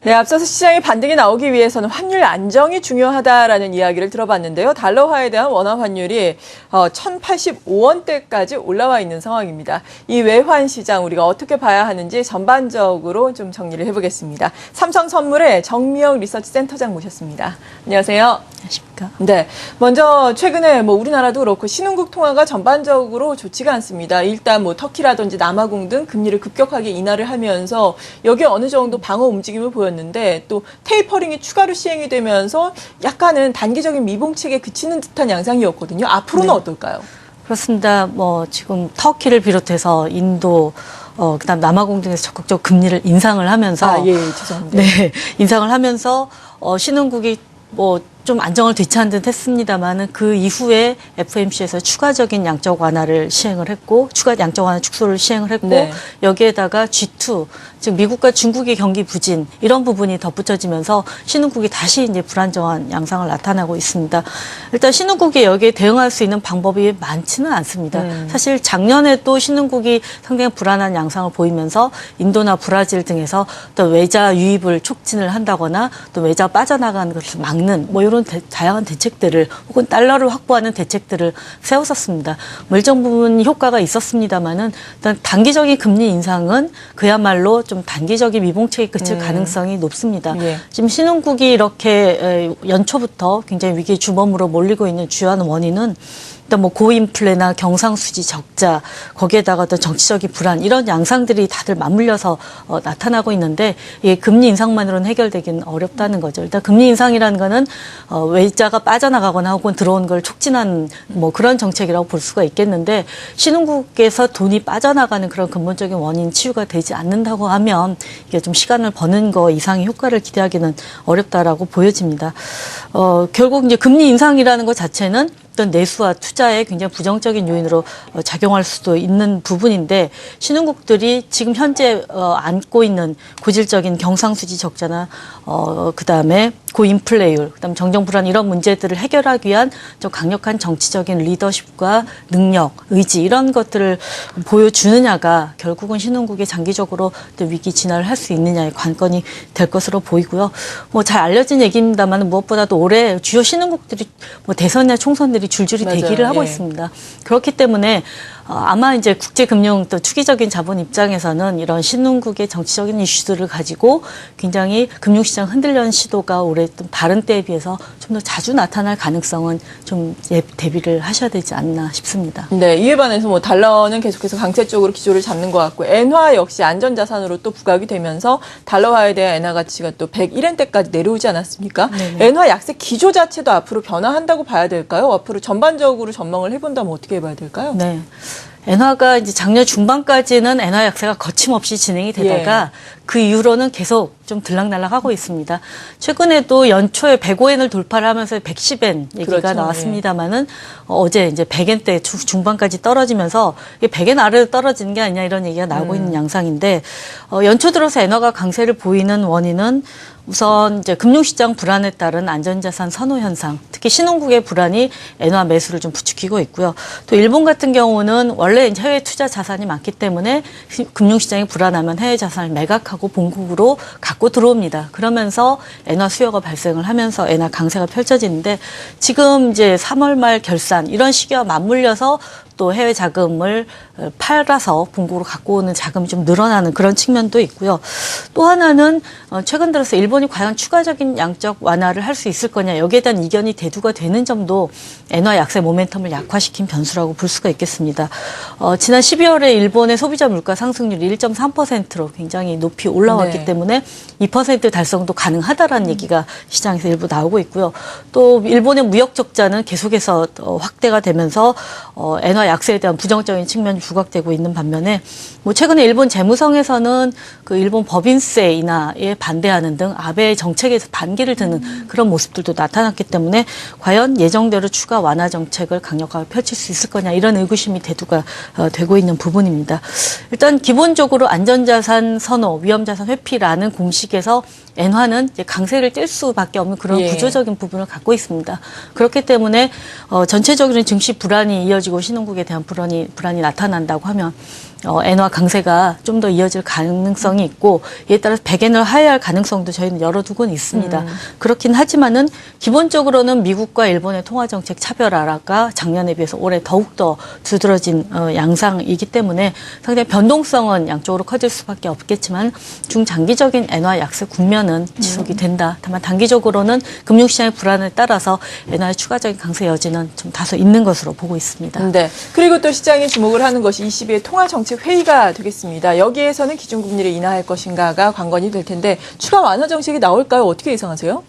네, 앞서서 시장의 반등이 나오기 위해서는 환율 안정이 중요하다라는 이야기를 들어봤는데요. 달러화에 대한 원화 환율이 1,085원대까지 올라와 있는 상황입니다. 이 외환 시장 우리가 어떻게 봐야 하는지 전반적으로 좀 정리를 해보겠습니다. 삼성선물의 정미영 리서치 센터장 모셨습니다. 안녕하세요. 안녕하십니까? 네, 먼저 최근에 우리나라도 그렇고 신흥국 통화가 전반적으로 좋지가 않습니다. 일단 터키라든지 남아공 등 금리를 급격하게 인하를 하면서 여기에 어느 정도 방어 움직임을 보였는데 또 테이퍼링이 추가로 시행이 되면서 약간은 단기적인 미봉책에 그치는 듯한 양상이었거든요. 앞으로는 네. 어떨까요? 그렇습니다. 지금 터키를 비롯해서 인도, 그다음 남아공 등에서 적극적으로 금리를 인상을 하면서 죄송합니다. 네, 인상을 하면서 신흥국이 좀 안정을 되찾은 듯 했습니다만은 그 이후에 FOMC에서 추가적인 양적 완화를 시행을 했고, 양적 완화 축소를 시행을 했고, 네. 여기에다가 G2, 즉 미국과 중국의 경기 부진 이런 부분이 덧붙여지면서 신흥국이 다시 이제 불안정한 양상을 나타나고 있습니다. 일단 신흥국이 여기에 대응할 수 있는 방법이 많지는 않습니다. 사실 작년에도 신흥국이 상당히 불안한 양상을 보이면서 인도나 브라질 등에서 또 외자 유입을 촉진을 한다거나 또 외자 빠져나가는 것을 막는 이런 다양한 대책들을 혹은 달러를 확보하는 대책들을 세웠었습니다. 일정 부분 효과가 있었습니다만은 일단 단기적인 금리 인상은 그야말로 좀 단기적인 미봉책에 그칠 가능성이 높습니다. 예. 지금 신흥국이 이렇게 연초부터 굉장히 위기 주범으로 몰리고 있는 주요한 원인은 일단 고인플레나 경상수지 적자, 거기에다가 어떤 정치적인 불안 이런 양상들이 다들 맞물려서 나타나고 있는데 이게 금리 인상만으로는 해결되기는 어렵다는 거죠. 일단 금리 인상이라는 거는 외자가 빠져나가거나 혹은 들어온 걸 촉진한 그런 정책이라고 볼 수가 있겠는데 신흥국에서 돈이 빠져나가는 그런 근본적인 원인 치유가 되지 않는다고 하면 이게 좀 시간을 버는 거 이상의 효과를 기대하기는 어렵다라고 보여집니다. 결국 이제 금리 인상이라는 것 자체는 어떤 내수와 투자에 굉장히 부정적인 요인으로 작용할 수도 있는 부분인데 신흥국들이 지금 현재 안고 있는 고질적인 경상수지 적자나 그다음에 고인플레이율, 그다음 정정 불안 이런 문제들을 해결하기 위한 좀 강력한 정치적인 리더십과 능력, 의지 이런 것들을 보여주느냐가 결국은 신흥국이 장기적으로 위기 진화를 할 수 있느냐의 관건이 될 것으로 보이고요. 잘 알려진 얘기입니다만 무엇보다도 올해 주요 신흥국들이 대선이나 총선들이 줄줄이 맞아요. 대기를 하고 예. 있습니다. 그렇기 때문에 아마 이제 국제금융 또 투기적인 자본 입장에서는 이런 신흥국의 정치적인 이슈들을 가지고 굉장히 금융시장 흔들려는 시도가 올해 좀 다른 때에 비해서 좀 더 자주 나타날 가능성은 좀 대비를 하셔야 되지 않나 싶습니다. 네, 이에 반해서 달러는 계속해서 강세 쪽으로 기조를 잡는 것 같고 엔화 역시 안전자산으로 또 부각이 되면서 달러화에 대한 엔화 가치가 또 101엔대까지 내려오지 않았습니까? 네네. 엔화 약세 기조 자체도 앞으로 변화한다고 봐야 될까요? 앞으로 전반적으로 전망을 해본다면 어떻게 해봐야 될까요? 네. 엔화가 이제 작년 중반까지는 엔화 약세가 거침없이 진행이 되다가 그 이후로는 계속 좀 들락날락하고 있습니다. 최근에도 연초에 105엔을 돌파를 하면서 110엔 얘기가 그렇죠. 나왔습니다만은 어제 이제 100엔대 중반까지 떨어지면서 이게 100엔 아래로 떨어지는 게 아니냐 이런 얘기가 나오고 있는 양상인데 연초 들어서 엔화가 강세를 보이는 원인은 우선 이제 금융시장 불안에 따른 안전자산 선호 현상, 특히 신흥국의 불안이 엔화 매수를 좀 부추기고 있고요. 또 일본 같은 경우는 원래 이제 해외 투자 자산이 많기 때문에 금융시장이 불안하면 해외 자산을 매각하고 본국으로 갖고 들어옵니다. 그러면서 엔화 수요가 발생을 하면서 엔화 강세가 펼쳐지는데 지금 이제 3월 말 결산 이런 시기와 맞물려서 또 해외 자금을 팔아서 본국으로 갖고 오는 자금이 좀 늘어나는 그런 측면도 있고요. 또 하나는 최근 들어서 일본이 과연 추가적인 양적 완화를 할 수 있을 거냐 여기에 대한 이견이 대두가 되는 점도 엔화 약세 모멘텀을 약화시킨 변수라고 볼 수가 있겠습니다. 지난 12월에 일본의 소비자 물가 상승률이 1.3%로 굉장히 높이 올라왔기 때문에 2% 달성도 가능하다라는 얘기가 시장에서 일부 나오고 있고요. 또 일본의 무역 적자는 계속해서 확대가 되면서 엔화 약세에 대한 부정적인 측면이 부각되고 있는 반면에 최근에 일본 재무성에서는 그 일본 법인세 인하에 반대하는 등 아베의 정책에서 반기를 드는 그런 모습들도 나타났기 때문에 과연 예정대로 추가 완화 정책을 강력하게 펼칠 수 있을 거냐 이런 의구심이 대두가 되고 있는 부분입니다. 일단 기본적으로 안전자산 선호, 위험자산 회피라는 공식에서 엔화는 이제 강세를 띨 수밖에 없는 그런 구조적인 부분을 갖고 있습니다. 그렇기 때문에 전체적으로는 증시 불안이 이어지고 신흥국에 대한 불안이 나타난다고 하면 엔화 강세가 좀 더 이어질 가능성이 있고 이에 따라서 백엔을 하회할 가능성도 저희는 열어두고는 있습니다. 그렇긴 하지만은 기본적으로는 미국과 일본의 통화정책 차별화가 작년에 비해서 올해 더욱더 두드러진 양상이기 때문에 상당히 변동성은 양쪽으로 커질 수밖에 없겠지만 중장기적인 엔화 약세 국면은 지속이 된다. 다만 단기적으로는 금융시장의 불안에 따라서 엔화의 추가적인 강세 여지는 좀 다소 있는 것으로 보고 있습니다. 네. 그리고 또 시장이 주목을 하는 것이 22회 통화정책회의가 되겠습니다. 여기에서는 기준금리를 인하할 것인가가 관건이 될 텐데 추가 완화 정책이 나올까요? 어떻게 예상하세요?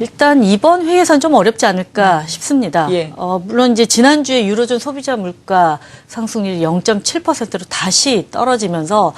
일단 이번 회의에서는 좀 어렵지 않을까 싶습니다. 예. 물론 이제 지난주에 유로존 소비자 물가 상승률이 0.7%로 다시 떨어지면서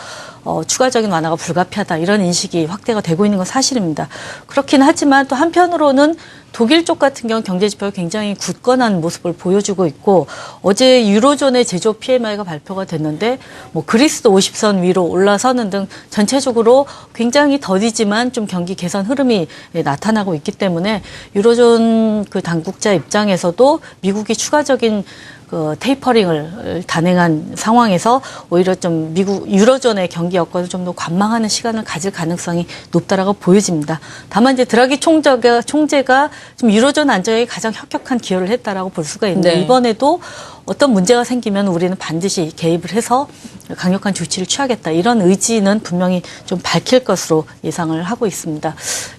추가적인 완화가 불가피하다 이런 인식이 확대가 되고 있는 건 사실입니다. 그렇긴 하지만 또 한편으로는 독일 쪽 같은 경우 경제 지표가 굉장히 굳건한 모습을 보여주고 있고 어제 유로존의 제조업 PMI가 발표가 됐는데 뭐 그리스도 50선 위로 올라서는 등 전체적으로 굉장히 더디지만 좀 경기 개선 흐름이 나타나고 있기 때문에 유로존 그 당국자 입장에서도 미국이 추가적인 그 테이퍼링을 단행한 상황에서 오히려 좀 미국 유로존의 경기 여건을 좀 더 관망하는 시간을 가질 가능성이 높다라고 보여집니다. 다만 이제 드라기 총재가 좀 유로존 안정에 가장 혁혁한 기여를 했다라고 볼 수가 있는데 네. 이번에도 어떤 문제가 생기면 우리는 반드시 개입을 해서 강력한 조치를 취하겠다. 이런 의지는 분명히 좀 밝힐 것으로 예상을 하고 있습니다.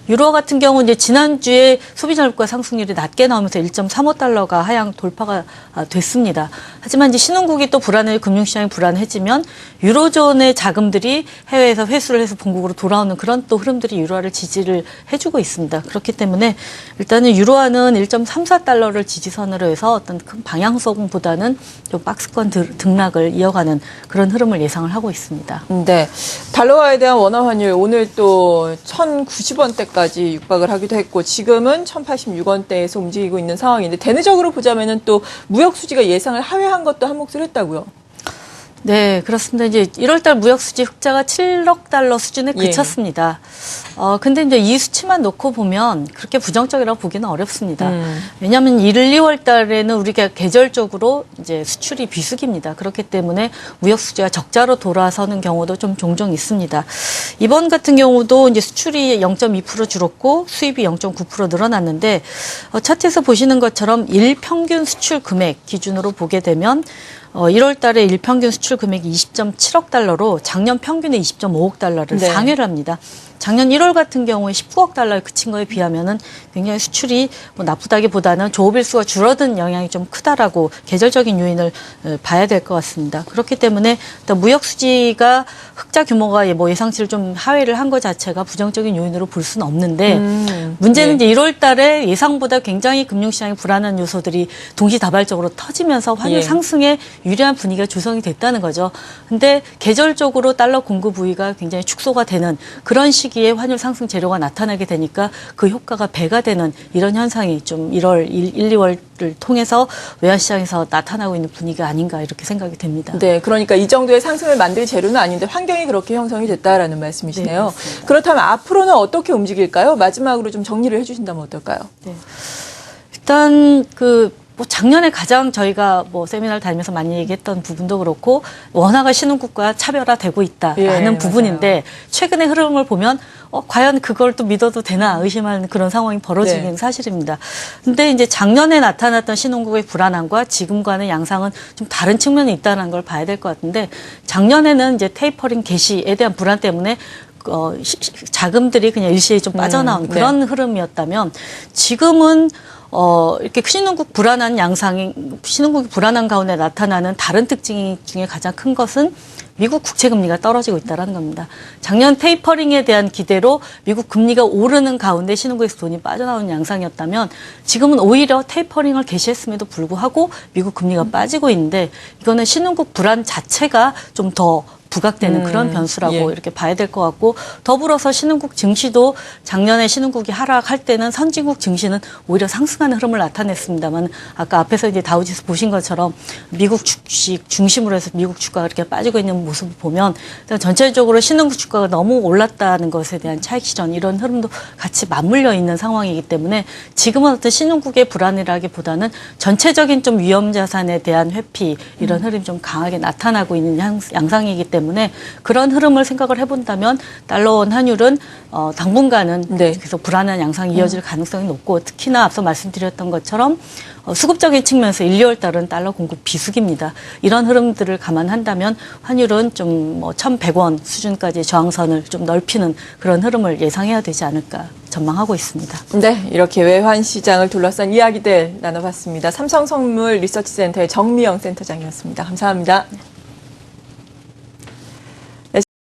유로 같은 경우 이제 지난주에 소비자 물가 상승률이 낮게 나오면서 1.35달러가 하향 돌파가 됐습니다. 하지만 이제 신흥국이 또 금융시장이 불안해지면 유로존의 자금들이 해외에서 회수를 해서 본국으로 돌아오는 그런 또 흐름들이 유로화를 지지를 해주고 있습니다. 그렇기 때문에 일단은 유로화는 1.34달러를 지지선으로 해서 어떤 큰 방향성보다는 좀 박스권 등락을 이어가는 그런 흐름을 예상을 하고 있습니다. 네. 달러화에 대한 원화 환율 오늘 또 1,090원대까지 육박을 하기도 했고 지금은 1,086원대에서 움직이고 있는 상황인데 대내적으로 보자면은 또 무역 수지가 예상을 하회한 것도 한몫을 했다고요. 네, 그렇습니다. 이제 1월달 무역수지 흑자가 7억 달러 수준에 그쳤습니다. 근데 이제 이 수치만 놓고 보면 그렇게 부정적이라고 보기는 어렵습니다. 왜냐하면 1, 2월 달에는 우리가 계절적으로 이제 수출이 비수기입니다. 그렇기 때문에 무역수지가 적자로 돌아서는 경우도 좀 종종 있습니다. 이번 같은 경우도 이제 수출이 0.2% 줄었고 수입이 0.9% 늘어났는데 차트에서 보시는 것처럼 일평균 수출 금액 기준으로 보게 되면 1월 달에 일평균 수출 금액이 20.7억 달러로 작년 평균의 20.5억 달러를 네. 상회를 합니다. 작년 1월 같은 경우에 19억 달러에 그친 거에 비하면은 굉장히 수출이 뭐 나쁘다기보다는 조업일수가 줄어든 영향이 좀 크다라고 계절적인 요인을 봐야 될 것 같습니다. 그렇기 때문에 일단 무역 수지가 흑자 규모가 뭐 예상치를 좀 하회를 한 것 자체가 부정적인 요인으로 볼 수는 없는데 문제는 예. 이제 1월 달에 예상보다 굉장히 금융시장이 불안한 요소들이 동시다발적으로 터지면서 환율 예. 상승에 유리한 분위기가 조성이 됐다는 거죠. 근데 계절적으로 달러 공급 부위가 굉장히 축소가 되는 그런 시기에 환율 상승 재료가 나타나게 되니까 그 효과가 배가 되는 이런 현상이 좀 1월, 1, 2월을 통해서 외환시장에서 나타나고 있는 분위기가 아닌가 이렇게 생각이 됩니다. 네, 그러니까 이 정도의 상승을 만들 재료는 아닌데 환경이 그렇게 형성이 됐다라는 말씀이시네요. 네, 그렇다면 앞으로는 어떻게 움직일까요? 마지막으로 좀 정리를 해주신다면 어떨까요? 네. 일단 뭐 작년에 가장 저희가 뭐 세미나를 다니면서 많이 얘기했던 부분도 그렇고 원화가 신흥국과 차별화되고 있다라는 예, 부분인데 맞아요. 최근의 흐름을 보면 과연 그걸 또 믿어도 되나 의심하는 그런 상황이 벌어지는 네. 사실입니다. 근데 이제 작년에 나타났던 신흥국의 불안함과 지금과는 양상은 좀 다른 측면이 있다는 걸 봐야 될 것 같은데 작년에는 이제 테이퍼링 개시에 대한 불안 때문에 자금들이 그냥 일시에 좀 빠져나온 그런 흐름이었다면 지금은 이렇게 신흥국이 불안한 가운데 나타나는 다른 특징 중에 가장 큰 것은 미국 국채 금리가 떨어지고 있다는 겁니다. 작년 테이퍼링에 대한 기대로 미국 금리가 오르는 가운데 신흥국에서 돈이 빠져나오는 양상이었다면 지금은 오히려 테이퍼링을 개시했음에도 불구하고 미국 금리가 빠지고 있는데 이거는 신흥국 불안 자체가 좀 더 부각되는 그런 변수라고 예. 이렇게 봐야 될 것 같고, 더불어서 신흥국 증시도 작년에 신흥국이 하락할 때는 선진국 증시는 오히려 상승하는 흐름을 나타냈습니다만, 아까 앞에서 이제 다우지수 보신 것처럼 미국 주식 중심으로 해서 미국 주가가 이렇게 빠지고 있는 모습을 보면 전체적으로 신흥국 주가가 너무 올랐다는 것에 대한 차익 실현, 이런 흐름도 같이 맞물려 있는 상황이기 때문에 지금은 어떤 신흥국의 불안이라기보다는 전체적인 좀 위험 자산에 대한 회피, 이런 흐름이 좀 강하게 나타나고 있는 양상이기 때문에 그런 흐름을 생각을 해본다면 달러원 환율은 당분간은 네. 계속 불안한 양상이 이어질 가능성이 높고, 특히나 앞서 말씀드렸던 것처럼 수급적인 측면에서 1, 2월 달은 달러 공급 비수기입니다. 이런 흐름들을 감안한다면 환율은 좀 뭐 1,100원 수준까지 저항선을 좀 넓히는 그런 흐름을 예상해야 되지 않을까 전망하고 있습니다. 네, 이렇게 외환 시장을 둘러싼 이야기들 나눠봤습니다. 삼성선물 리서치센터의 정미영 센터장이었습니다. 감사합니다.